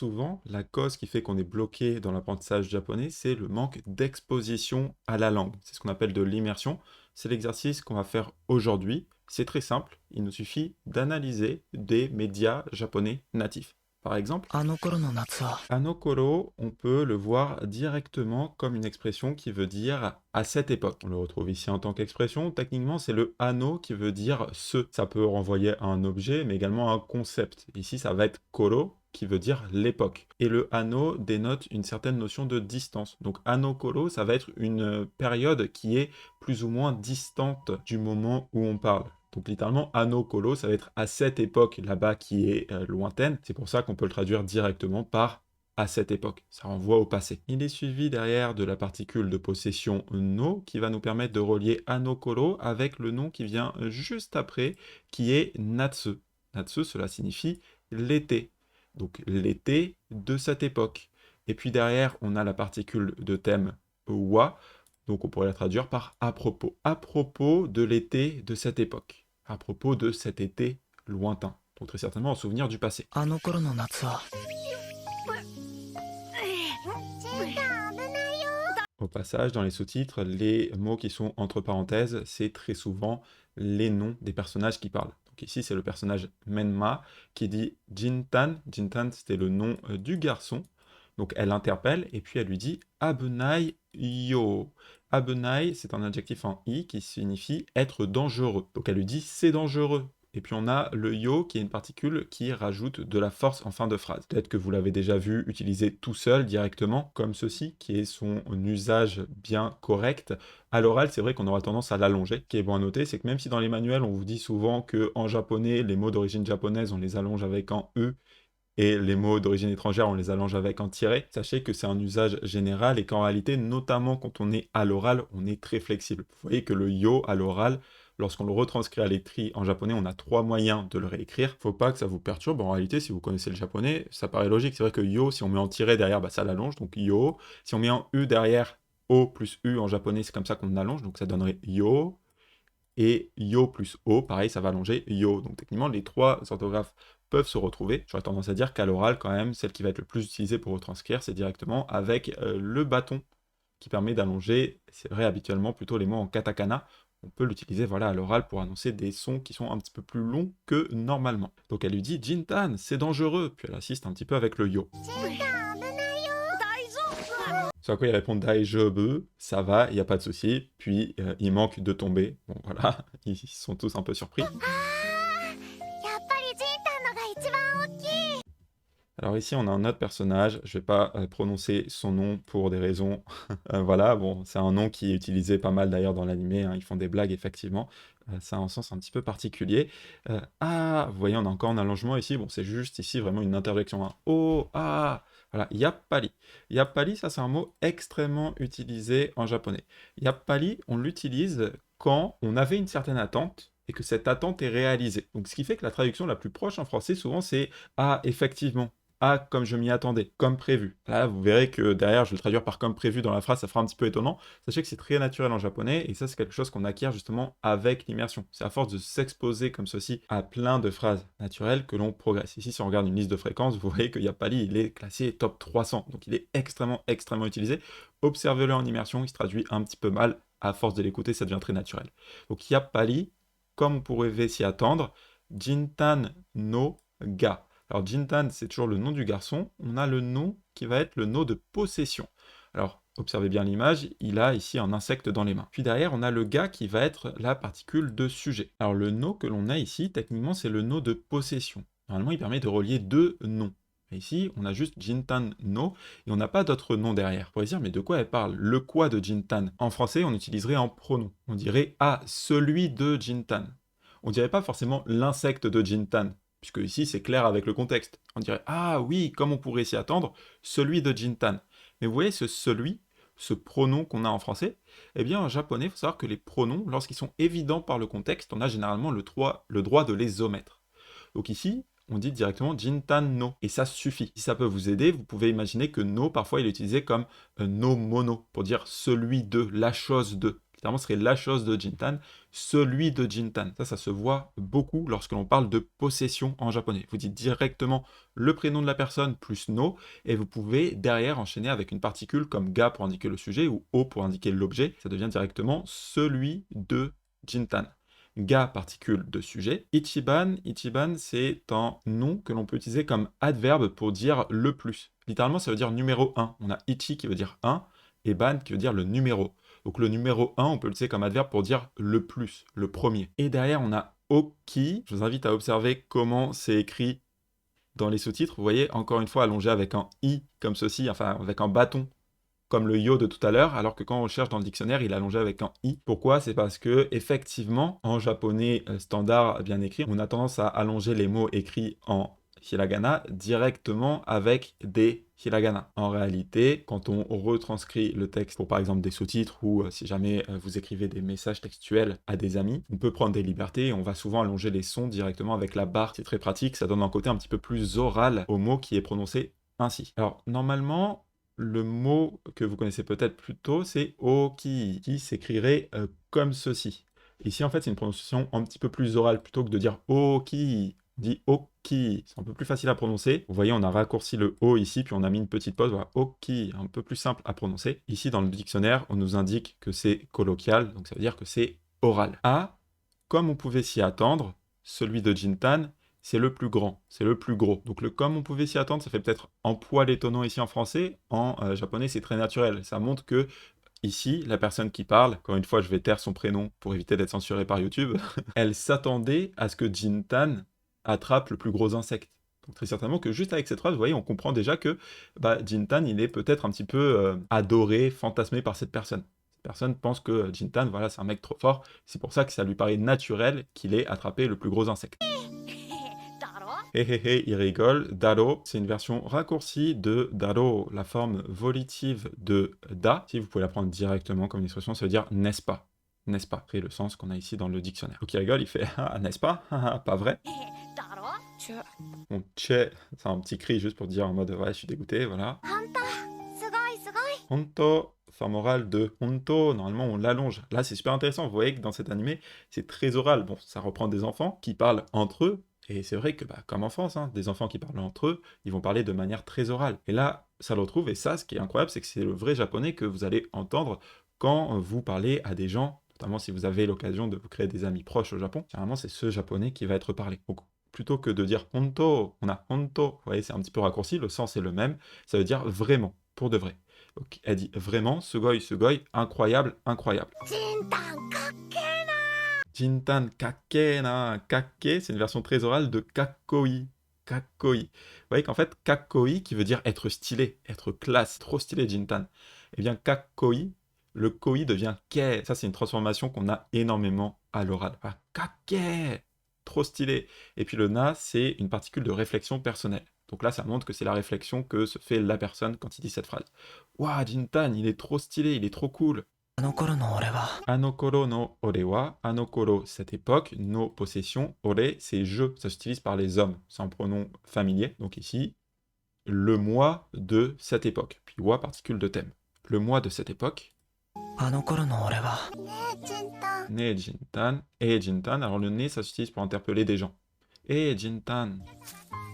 Souvent, la cause qui fait qu'on est bloqué dans l'apprentissage japonais, c'est le manque d'exposition à la langue. C'est ce qu'on appelle de l'immersion. C'est l'exercice qu'on va faire aujourd'hui. C'est très simple, il nous suffit d'analyser des médias japonais natifs. Par exemple, あの頃の夏は、Anokoro, on peut le voir directement comme une expression qui veut dire à cette époque. On le retrouve ici en tant qu'expression. Techniquement, c'est le ano qui veut dire ce. Ça peut renvoyer à un objet, mais également à un concept. Ici, ça va être koro qui veut dire l'époque. Et le ano dénote une certaine notion de distance. Donc anokoro, ça va être une période qui est plus ou moins distante du moment où on parle. Donc littéralement, Anno Colo, ça va être à cette époque là-bas qui est lointaine. C'est pour ça qu'on peut le traduire directement par à cette époque. Ça renvoie au passé. Il est suivi derrière de la particule de possession no qui va nous permettre de relier Anno Colo avec le nom qui vient juste après, qui est Natsu. Natsu, cela signifie l'été. Donc l'été de cette époque. Et puis derrière, on a la particule de thème wa. Donc on pourrait la traduire par à propos de l'été de cette époque, à propos de cet été lointain, donc très certainement en souvenir du passé. あの頃の夏は、Au passage, dans les sous-titres, les mots qui sont entre parenthèses, c'est très souvent les noms des personnages qui parlent. Donc ici, c'est le personnage Menma qui dit Jintan. Jintan, c'était le nom du garçon. Donc elle interpelle et puis elle lui dit Abunai yo. Abunai, c'est un adjectif en i qui signifie être dangereux. Donc elle lui dit c'est dangereux. Et puis on a le yo qui est une particule qui rajoute de la force en fin de phrase. Peut-être que vous l'avez déjà vu utilisé tout seul directement, comme ceci, qui est son usage bien correct. À l'oral, c'est vrai qu'on aura tendance à l'allonger. Ce qui est bon à noter, c'est que même si dans les manuels, on vous dit souvent qu'en japonais, les mots d'origine japonaise, on les allonge avec un E, et les mots d'origine étrangère, on les allonge avec un tiret. Sachez que c'est un usage général et qu'en réalité, notamment quand on est à l'oral, on est très flexible. Vous voyez que le yo à l'oral, lorsqu'on le retranscrit à l'écrit en japonais, on a 3 moyens de le réécrire. Faut pas que ça vous perturbe. En réalité, si vous connaissez le japonais, ça paraît logique. C'est vrai que yo, si on met un tiret derrière, bah, ça l'allonge, donc yo. Si on met un u derrière, o plus u en japonais, c'est comme ça qu'on allonge, donc ça donnerait yo. Et yo plus o, pareil, ça va allonger yo. Donc techniquement, les 3 orthographes peuvent se retrouver. J'aurais tendance à dire qu'à l'oral, quand même, celle qui va être le plus utilisée pour retranscrire, c'est directement avec le bâton qui permet d'allonger, c'est vrai, habituellement, plutôt les mots en katakana. On peut l'utiliser voilà, à l'oral pour annoncer des sons qui sont un petit peu plus longs que normalement. Donc elle lui dit Jintan, c'est dangereux. Puis elle assiste un petit peu avec le yo. Sur quoi il répond Daijoubu, ça va, il n'y a pas de souci. Puis il manque de tomber. Bon voilà, ils sont tous un peu surpris. Alors ici, on a un autre personnage, je vais pas prononcer son nom pour des raisons, voilà, bon, c'est un nom qui est utilisé pas mal d'ailleurs dans l'animé, hein, ils font des blagues effectivement, ça a un sens un petit peu particulier. Ah, vous voyez, on a encore un allongement ici, bon, c'est juste ici vraiment une interjection, hein. Oh, ah, voilà, yappali. Yappali, ça c'est un mot extrêmement utilisé en japonais. Yappali, on l'utilise quand on avait une certaine attente, et que cette attente est réalisée. Donc ce qui fait que la traduction la plus proche en français, souvent, c'est « Ah, effectivement ». Ah, comme je m'y attendais, comme prévu. Là, vous verrez que derrière, je vais le traduire par comme prévu dans la phrase, ça fera un petit peu étonnant. Sachez que c'est très naturel en japonais, et ça, c'est quelque chose qu'on acquiert justement avec l'immersion. C'est à force de s'exposer comme ceci à plein de phrases naturelles que l'on progresse. Ici, si on regarde une liste de fréquences, vous voyez que Yapali, il est classé top 300, donc il est extrêmement, extrêmement utilisé. Observez-le en immersion, il se traduit un petit peu mal. À force de l'écouter, ça devient très naturel. Donc Yapali, comme on pourrait s'y attendre, Jintan no ga. Alors Jintan, c'est toujours le nom du garçon. On a le nom qui va être le nom de possession. Alors, observez bien l'image, il a ici un insecte dans les mains. Puis derrière, on a le ga qui va être la particule de sujet. Alors le no que l'on a ici, techniquement, c'est le no de possession. Normalement, il permet de relier 2 noms. Et ici, on a juste Jintan no, et on n'a pas d'autre nom derrière. Vous pourriez dire, mais de quoi elle parle? Le quoi de Jintan? En français, on utiliserait un pronom. On dirait, ah, celui de Jintan. On dirait pas forcément l'insecte de Jintan, puisque ici c'est clair avec le contexte. On dirait, ah oui, comme on pourrait s'y attendre, celui de Jintan. Mais vous voyez ce celui, ce pronom qu'on a en français, eh bien en japonais, il faut savoir que les pronoms, lorsqu'ils sont évidents par le contexte, on a généralement le droit de les omettre. Donc ici, on dit directement Jintan no, et ça suffit. Si ça peut vous aider, vous pouvez imaginer que no, parfois, il est utilisé comme no mono, pour dire celui de, la chose de. Littéralement, ce serait la chose de Jintan, celui de Jintan. Ça se voit beaucoup lorsque l'on parle de possession en japonais. Vous dites directement le prénom de la personne plus no, et vous pouvez derrière enchaîner avec une particule comme ga pour indiquer le sujet ou o pour indiquer l'objet. Ça devient directement celui de Jintan. Ga, particule de sujet. Ichiban, ichiban, c'est un nom que l'on peut utiliser comme adverbe pour dire le plus. Littéralement, ça veut dire numéro 1. On a ichi qui veut dire 1 et ban qui veut dire le numéro. Donc le numéro 1, on peut l'utiliser comme adverbe pour dire le plus, le premier. Et derrière, on a oki. Je vous invite à observer comment c'est écrit dans les sous-titres. Vous voyez, encore une fois, allongé avec un i comme ceci, enfin avec un bâton comme le yo de tout à l'heure, alors que quand on le cherche dans le dictionnaire, il est allongé avec un i. Pourquoi? C'est parce que, effectivement, en japonais standard bien écrit, on a tendance à allonger les mots écrits en hiragana directement avec des hiragana. En réalité, quand on retranscrit le texte pour par exemple des sous-titres ou si jamais vous écrivez des messages textuels à des amis, on peut prendre des libertés et on va souvent allonger les sons directement avec la barre. C'est très pratique, ça donne un côté un petit peu plus oral au mot qui est prononcé ainsi. Alors, normalement, le mot que vous connaissez peut-être plus tôt, c'est oki, qui s'écrirait comme ceci. Ici, en fait, c'est une prononciation un petit peu plus orale, plutôt que de dire oki, on dit oki. C'est un peu plus facile à prononcer. Vous voyez, on a raccourci le o ici, puis on a mis une petite pause, voilà, oki, un peu plus simple à prononcer. Ici, dans le dictionnaire, on nous indique que c'est colloquial, donc ça veut dire que c'est oral. A, comme on pouvait s'y attendre, celui de Jintan, c'est le plus grand, c'est le plus gros. Donc le comme on pouvait s'y attendre, ça fait peut-être un poil étonnant ici en français. En japonais, c'est très naturel. Ça montre que ici, la personne qui parle, encore une fois, je vais taire son prénom pour éviter d'être censuré par YouTube, elle s'attendait à ce que Jintan attrape le plus gros insecte. Donc très certainement que juste avec cette phrase, vous voyez, on comprend déjà que Jintan, il est peut-être un petit peu adoré, fantasmé par cette personne. Cette personne pense que Jintan, voilà, c'est un mec trop fort. C'est pour ça que ça lui paraît naturel qu'il ait attrapé le plus gros insecte. Hé hé hé, il rigole. Daro, c'est une version raccourcie de daro, la forme volitive de da. Si vous pouvez la prendre directement comme une expression, ça veut dire n'est-ce pas. N'est-ce pas? Après le sens qu'on a ici dans le dictionnaire. Donc il rigole, il fait ah, n'est-ce pas? Pas vrai. Bon, tché, c'est un petit cri juste pour dire en mode ouais, je suis dégoûté, voilà. Honto, forme orale de honto, normalement on l'allonge. Là c'est super intéressant, vous voyez que dans cet animé, c'est très oral. Bon, ça reprend des enfants qui parlent entre eux, et c'est vrai que, comme en France, des enfants qui parlent entre eux, ils vont parler de manière très orale. Et là, ça le retrouve, et ça, ce qui est incroyable, c'est que c'est le vrai japonais que vous allez entendre quand vous parlez à des gens, notamment si vous avez l'occasion de vous créer des amis proches au Japon. Généralement, c'est ce japonais qui va être parlé. Donc, plutôt que de dire honto, on a honto, vous voyez, c'est un petit peu raccourci, le sens est le même, ça veut dire vraiment, pour de vrai. Donc, elle dit vraiment, sugoi, incroyable, incroyable. Jintan kakkena. Kakke, c'est une version très orale de kakkoi. Kakkoi. Vous voyez qu'en fait, kakkoi, qui veut dire être stylé, être classe, trop stylé Jintan. Eh bien, kakkoi, le koi devient ke. Ça, c'est une transformation qu'on a énormément à l'oral. Ah, kakke, trop stylé. Et puis le na, c'est une particule de réflexion personnelle. Donc là, ça montre que c'est la réflexion que se fait la personne quand il dit cette phrase. Waouh, Jintan, il est trop stylé, il est trop cool. あの頃の俺は Anokoro no ore wa, anokoro, cette époque, no possessions, ore, c'est je, ça s'utilise par les hommes, c'est un pronom familier, donc ici, le moi de cette époque, puis wa, particule de thème. Le moi de cette époque, あの頃の俺は ne jintan, e jintan, alors le ne, ça s'utilise pour interpeller des gens. E jintan,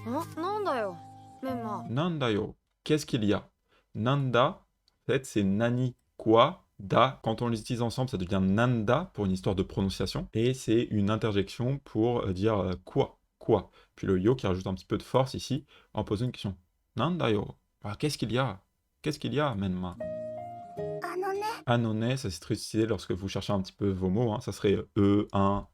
なんだよメンマ nandayo, qu'est-ce qu'il y a? Nanda, en fait, c'est nani, quoi? Da, quand on les utilise ensemble, ça devient nanda pour une histoire de prononciation. Et c'est une interjection pour dire quoi? Quoi? Puis le yo qui rajoute un petit peu de force ici en posant une question. Nanda yo? Qu'est-ce qu'il y a? Qu'est-ce qu'il y a, Menma? Anone, ça c'est très utilisé lorsque vous cherchez un petit peu vos mots. Ça serait un,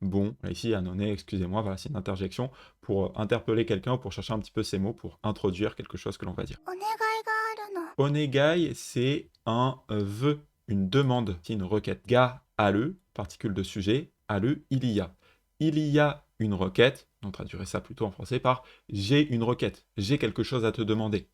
bon. Là, ici, anone, excusez-moi, voilà, c'est une interjection pour interpeller quelqu'un ou pour chercher un petit peu ces mots pour introduire quelque chose que l'on va dire. Onegai, c'est un vœu, une demande, c'est une requête. Ga, ale, particule de sujet, ale, il y a. Il y a une requête, on traduirait ça plutôt en français par j'ai une requête, j'ai quelque chose à te demander.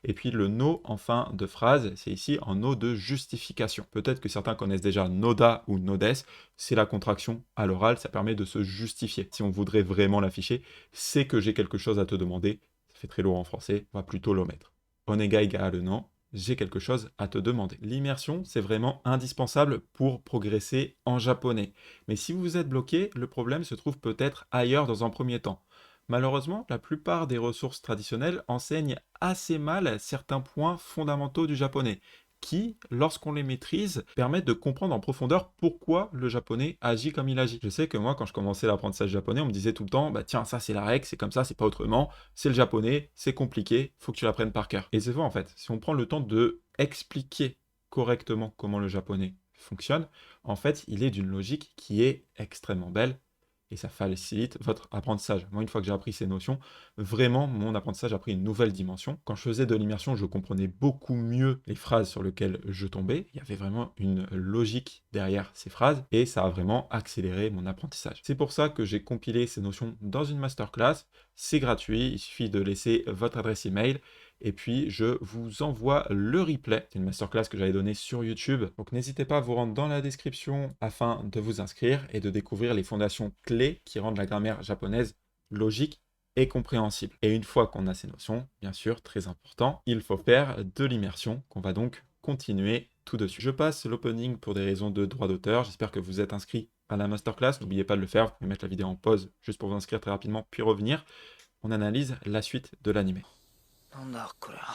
Et puis le no en fin de phrase, c'est ici un no de justification. Peut-être que certains connaissent déjà noda ou nodes, c'est la contraction à l'oral, ça permet de se justifier. Si on voudrait vraiment l'afficher, c'est que j'ai quelque chose à te demander, ça fait très lourd en français, on va plutôt l'omettre. Onegai ga aru no, j'ai quelque chose à te demander. L'immersion, c'est vraiment indispensable pour progresser en japonais. Mais si vous êtes bloqué, le problème se trouve peut-être ailleurs dans un premier temps. Malheureusement, la plupart des ressources traditionnelles enseignent assez mal certains points fondamentaux du japonais, qui, lorsqu'on les maîtrise, permettent de comprendre en profondeur pourquoi le japonais agit comme il agit. Je sais que moi, quand je commençais l'apprentissage japonais, on me disait tout le temps, bah tiens, ça c'est la règle, c'est comme ça, c'est pas autrement, c'est le japonais, c'est compliqué, faut que tu l'apprennes par cœur. Et c'est vrai en fait, si on prend le temps de expliquer correctement comment le japonais fonctionne, en fait, il est d'une logique qui est extrêmement belle, et ça facilite votre apprentissage. Moi, une fois que j'ai appris ces notions, vraiment, mon apprentissage a pris une nouvelle dimension. Quand je faisais de l'immersion, je comprenais beaucoup mieux les phrases sur lesquelles je tombais. Il y avait vraiment une logique derrière ces phrases, et ça a vraiment accéléré mon apprentissage. C'est pour ça que j'ai compilé ces notions dans une masterclass. C'est gratuit, il suffit de laisser votre adresse email, et puis je vous envoie le replay. C'est une masterclass que j'avais donnée sur YouTube. Donc n'hésitez pas à vous rendre dans la description afin de vous inscrire et de découvrir les fondations clés qui rendent la grammaire japonaise logique et compréhensible. Et une fois qu'on a ces notions, bien sûr, très important, il faut faire de l'immersion qu'on va donc continuer tout de suite. Je passe l'opening pour des raisons de droit d'auteur. J'espère que vous êtes inscrits à la masterclass. N'oubliez pas de le faire. Vous pouvez mettre la vidéo en pause juste pour vous inscrire très rapidement, puis revenir. On analyse la suite de l'anime. なんだこれは。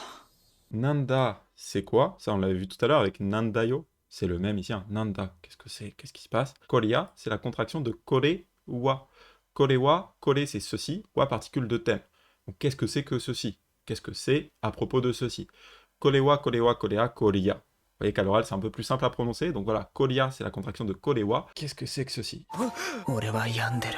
Nanda, c'est quoi? Ça, on l'avait vu tout à l'heure avec Nandayo. C'est le même ici, hein. Nanda, qu'est-ce que c'est? Qu'est-ce qui se passe? Korea, c'est la contraction de kore wa. Kore wa, kore c'est ceci, wa particule de thème. Donc qu'est-ce que c'est que ceci? Qu'est-ce que c'est à propos de ceci? Kore wa, korea, korea. Vous voyez qu'à l'oral, c'est un peu plus simple à prononcer. Donc voilà, korea, c'est la contraction de kore wa. Qu'est-ce que c'est que ceci? 俺は病んでる。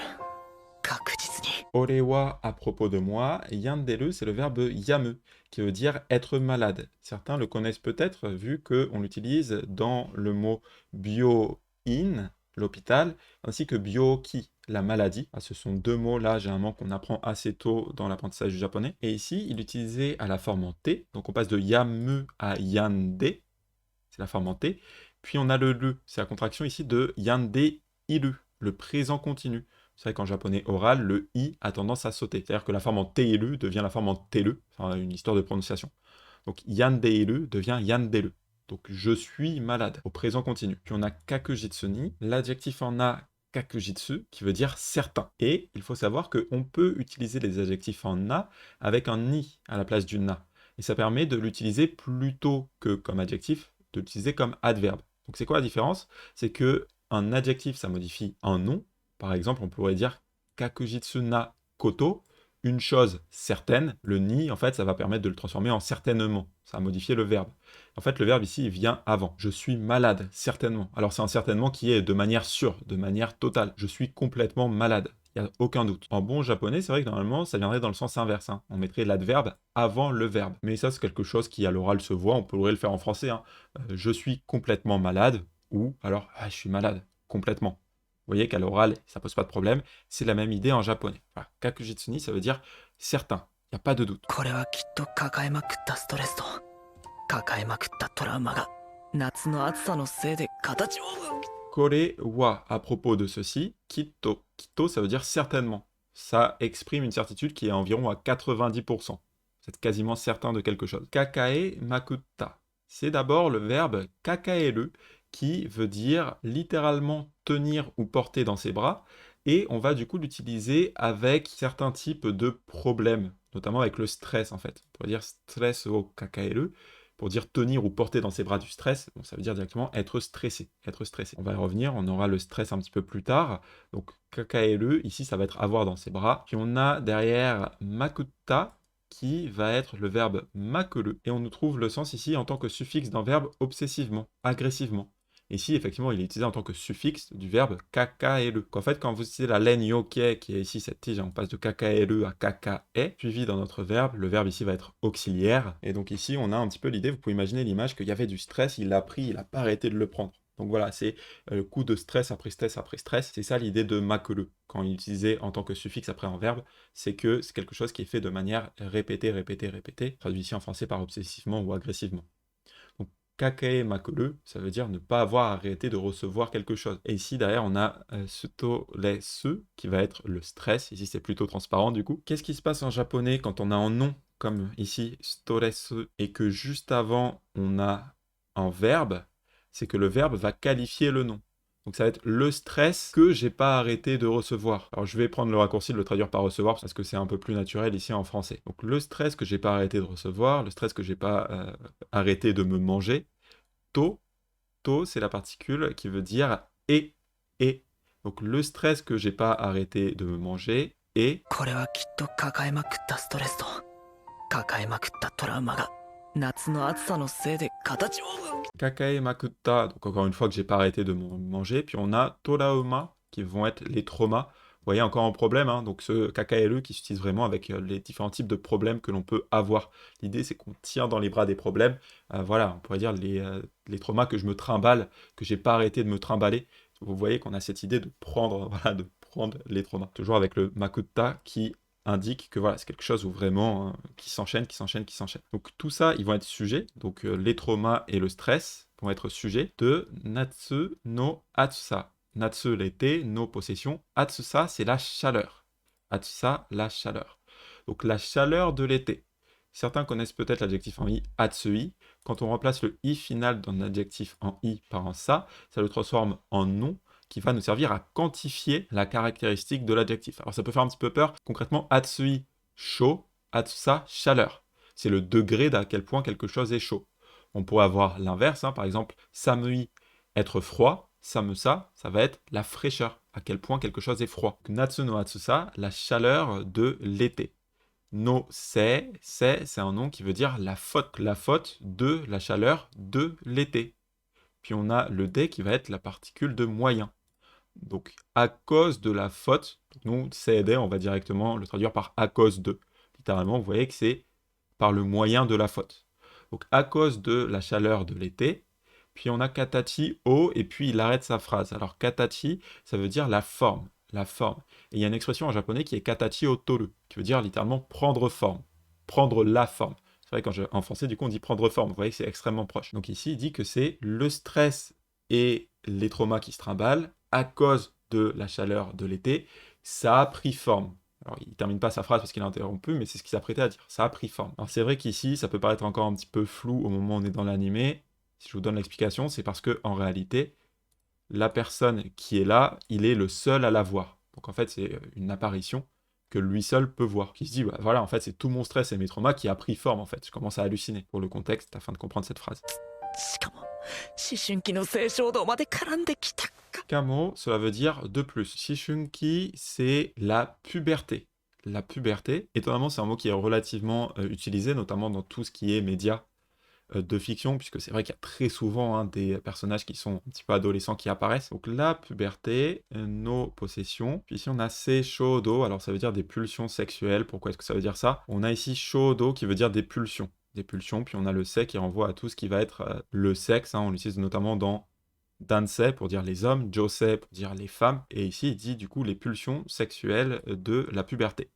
確実に。 Orewa à propos de moi, yanderu c'est le verbe yamu, qui veut dire être malade. Certains le connaissent peut-être vu qu'on l'utilise dans le mot bio-in, l'hôpital, ainsi que bio-ki, la maladie. Ah, ce sont deux mots là, généralement, qu'on apprend assez tôt dans l'apprentissage du japonais. Et ici, il est utilisé à la forme en T, donc on passe de yamu à yande, c'est la forme en T. Puis on a le le, c'est la contraction ici de yande iru, le présent continu. C'est vrai qu'en japonais oral, le i a tendance à sauter. C'est-à-dire que la forme en teiru devient la forme en telu, enfin une histoire de prononciation. Donc yandeiru devient yandelu. Donc je suis malade, au présent continu. Puis on a kakujitsu ni, l'adjectif en a kakujitsu, qui veut dire certain. Et il faut savoir qu'on peut utiliser les adjectifs en na avec un ni à la place du na. Et ça permet de l'utiliser plutôt que comme adjectif, de l'utiliser comme adverbe. Donc c'est quoi la différence? C'est que un adjectif, ça modifie un nom. Par exemple, on pourrait dire kakujitsu na koto, une chose certaine. Le ni, en fait, ça va permettre de le transformer en certainement. Ça va modifier le verbe. En fait, le verbe ici, il vient avant. Je suis malade, certainement. Alors, c'est un certainement qui est de manière sûre, de manière totale. Je suis complètement malade. Il n'y a aucun doute. En bon japonais, c'est vrai que normalement, ça viendrait dans le sens inverse, hein. On mettrait l'adverbe avant le verbe. Mais ça, c'est quelque chose qui, à l'oral, se voit. On pourrait le faire en français, hein. Je suis complètement malade. Ou alors, je suis malade, complètement. Vous voyez qu'à l'oral, ça pose pas de problème. C'est la même idée en japonais. Voilà. Kakujitsu ni, ça veut dire certain. Il n'y a pas de doute. これはきっと抱えまくったストレスと抱えまくったトラウマが夏の暑さのせいで形を。 Kore wa, à propos de ceci, kitto. Kitto, ça veut dire certainement. Ça exprime une certitude qui est environ à 90%. Vous êtes quasiment certain de quelque chose. Kakae makutta. C'est d'abord le verbe kakaeru, qui veut dire littéralement tenir ou porter dans ses bras, et on va du coup l'utiliser avec certains types de problèmes, notamment avec le stress en fait. On pourrait dire stress o kakaeru, pour dire tenir ou porter dans ses bras du stress, bon, ça veut dire directement être stressé, être stressé. On va y revenir, on aura le stress un petit peu plus tard. Donc kakaeru, ici ça va être avoir dans ses bras. Puis on a derrière makutta, qui va être le verbe makuru, et on nous trouve le sens ici en tant que suffixe d'un verbe obsessivement, agressivement. Ici, effectivement, il est utilisé en tant que suffixe du verbe kakaeru. En fait, quand vous utilisez la laine yoke, qui est ici cette tige, on passe de kakaeru à kakae, suivi dans notre verbe, le verbe ici va être auxiliaire. Et donc ici, on a un petit peu l'idée, vous pouvez imaginer l'image qu'il y avait du stress, il l'a pris, il n'a pas arrêté de le prendre. Donc voilà, c'est le coup de stress après stress après stress. C'est ça l'idée de makuru. Quand il est utilisé en tant que suffixe après un verbe, c'est que c'est quelque chose qui est fait de manière répétée, traduit ici en français par obsessivement ou agressivement. Donc kakae makuru, ça veut dire ne pas avoir arrêté de recevoir quelque chose. Et ici, derrière, on a sutoresu, qui va être le stress. Ici, c'est plutôt transparent, du coup. Qu'est-ce qui se passe en japonais quand on a un nom comme ici, stress, et que juste avant, on a un verbe, c'est que le verbe va qualifier le nom. Donc ça va être le stress que j'ai pas arrêté de recevoir. Alors je vais prendre le raccourci de le traduire par recevoir parce que c'est un peu plus naturel ici en français. Donc le stress que j'ai pas arrêté de recevoir, le stress que j'ai pas arrêté de me manger. To, to c'est la particule qui veut dire et. Donc le stress que j'ai pas arrêté de me manger et これはきっと抱えまくったストレスと抱えまくったトラウマが夏の暑さのせいで形を kakae makutta, donc encore une fois que j'ai pas arrêté de manger, puis on a torauma qui vont être les traumas. Vous voyez encore un problème, hein, donc ce kakaeru qui s'utilise vraiment avec les différents types de problèmes que l'on peut avoir. L'idée c'est qu'on tire dans les bras des problèmes, voilà, on pourrait dire les traumas que je me trimballe, que j'ai pas arrêté de me trimballer. Vous voyez qu'on a cette idée de prendre, voilà, de prendre les traumas. Toujours avec le makutta qui indique que voilà, c'est quelque chose où vraiment qui s'enchaîne. Donc tout ça, ils vont être sujets. Donc les traumas et le stress vont être sujets de Natsu no Atsusa. Natsu, l'été, no possession. Atsusa, c'est la chaleur. Atsusa, la chaleur. Donc la chaleur de l'été. Certains connaissent peut-être l'adjectif en i, atsui. Quand on remplace le i final d'un adjectif en i par un ça le transforme en nom qui va nous servir à quantifier la caractéristique de l'adjectif. Alors ça peut faire un petit peu peur. Concrètement, atsui, chaud, atsusa, chaleur. C'est le degré d'à quel point quelque chose est chaud. On pourrait avoir l'inverse, hein, par exemple, samui, être froid, samusa, ça va être la fraîcheur, à quel point quelque chose est froid. Natsu no atsusa, la chaleur de l'été. No c'est un nom qui veut dire la faute de la chaleur de l'été. Puis on a le de qui va être la particule de moyen. Donc, à cause de la faute, nous, c'est on va directement le traduire par à cause de. Littéralement, vous voyez que c'est par le moyen de la faute. Donc, à cause de la chaleur de l'été, puis on a katachi o, et puis il arrête sa phrase. Alors, katachi, ça veut dire la forme. Et il y a une expression en japonais qui est katachi o toru, qui veut dire littéralement prendre forme, prendre la forme. C'est vrai qu'en français, du coup, on dit prendre forme. Vous voyez que c'est extrêmement proche. Donc ici, il dit que c'est le stress et les traumas qui se trimballent à cause de la chaleur de l'été. Ça a pris forme. Alors, il ne termine pas sa phrase parce qu'il a interrompu, mais c'est ce qu'il s'apprêtait à dire. Ça a pris forme. Alors, c'est vrai qu'ici, ça peut paraître encore un petit peu flou au moment où on est dans l'animé. Si je vous donne l'explication, c'est parce que en réalité, la personne qui est là, il est le seul à la voir. Donc, en fait, c'est une apparition que lui seul peut voir. Qui se dit, bah, voilà, en fait, c'est tout mon stress et mes traumas qui a pris forme, en fait. Je commence à halluciner pour le contexte afin de comprendre cette phrase. しかも思春期の性衝動まで絡んできたか Kamo, cela veut dire de plus. Shishunki, c'est la puberté. La puberté, étonnamment, c'est un mot qui est relativement utilisé, notamment dans tout ce qui est médias de fiction, puisque c'est vrai qu'il y a très souvent des personnages qui sont un petit peu adolescents qui apparaissent. Donc la puberté, nos possessions. Puis ici on a se shodo, alors ça veut dire des pulsions sexuelles. Pourquoi est-ce que ça veut dire ça? On a ici shodo qui veut dire des pulsions. Des pulsions, puis on a le se qui renvoie à tout ce qui va être le sexe, hein, on l'utilise notamment dans Dansei pour dire les hommes, Josei pour dire les femmes, et ici il dit du coup les pulsions sexuelles de la puberté.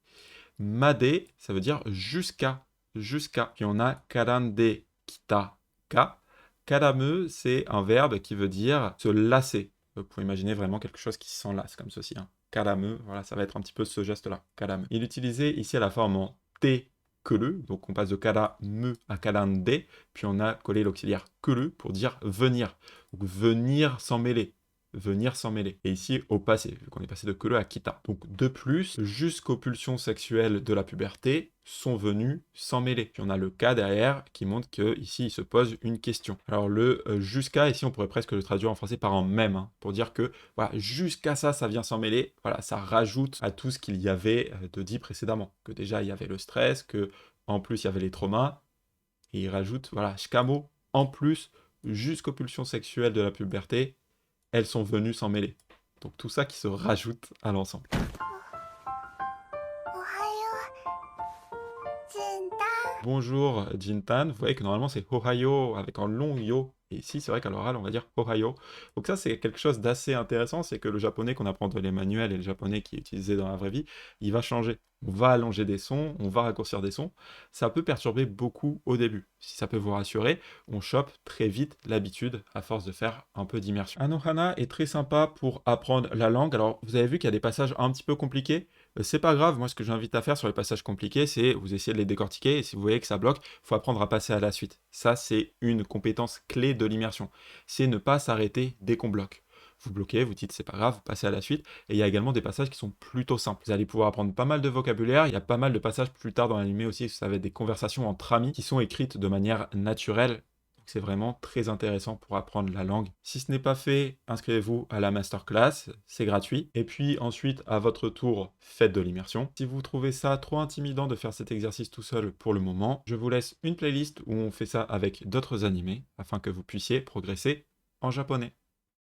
Made, ça veut dire jusqu'à. Puis on a karande kita ka. Karamu, c'est un verbe qui veut dire se lasser. Vous pouvez imaginer vraiment quelque chose qui s'enlace comme ceci. Hein. Karamu, voilà, ça va être un petit peu ce geste-là. Karamu. Il est utilisé ici à la forme en te kuru, donc on passe de karamu à karande, puis on a collé l'auxiliaire kuru pour dire venir. Donc venir s'en mêler. Venir s'en mêler. Et ici, au passé, vu qu'on est passé de kuru à kita. Donc de plus, jusqu'aux pulsions sexuelles de la puberté, sont venus s'en mêler. Puis on a le cas derrière qui montre qu'ici, il se pose une question. Alors le jusqu'à, ici, on pourrait presque le traduire en français par un même, hein, pour dire que voilà, jusqu'à ça, ça vient s'en mêler. Voilà, ça rajoute à tout ce qu'il y avait de dit précédemment. Que déjà, il y avait le stress, que en plus, il y avait les traumas. Et il rajoute, voilà, shikamo, en plus, jusqu'aux pulsions sexuelles de la puberté, elles sont venues s'en mêler. Donc tout ça qui se rajoute à l'ensemble. Bonjour Jintan, vous voyez que normalement c'est Ohayo avec un long yo, et ici c'est vrai qu'à l'oral on va dire Ohayo. Donc ça c'est quelque chose d'assez intéressant, c'est que le japonais qu'on apprend dans les manuels et le japonais qui est utilisé dans la vraie vie, il va changer. On va allonger des sons, on va raccourcir des sons, ça peut perturber beaucoup au début. Si ça peut vous rassurer, on chope très vite l'habitude à force de faire un peu d'immersion. Anohana est très sympa pour apprendre la langue, alors vous avez vu qu'il y a des passages un petit peu compliqués, C'est pas grave, moi ce que j'invite à faire sur les passages compliqués, c'est vous essayez de les décortiquer et si vous voyez que ça bloque, il faut apprendre à passer à la suite. Ça, c'est une compétence clé de l'immersion. C'est ne pas s'arrêter dès qu'on bloque. Vous bloquez, vous dites c'est pas grave, vous passez à la suite. Et il y a également des passages qui sont plutôt simples. Vous allez pouvoir apprendre pas mal de vocabulaire. Il y a pas mal de passages plus tard dans l'anime aussi, ça va être des conversations entre amis qui sont écrites de manière naturelle. Donc c'est vraiment très intéressant pour apprendre la langue. Si ce n'est pas fait, inscrivez-vous à la masterclass, c'est gratuit. Et puis ensuite, à votre tour, faites de l'immersion. Si vous trouvez ça trop intimidant de faire cet exercice tout seul pour le moment, je vous laisse une playlist où on fait ça avec d'autres animés afin que vous puissiez progresser en japonais.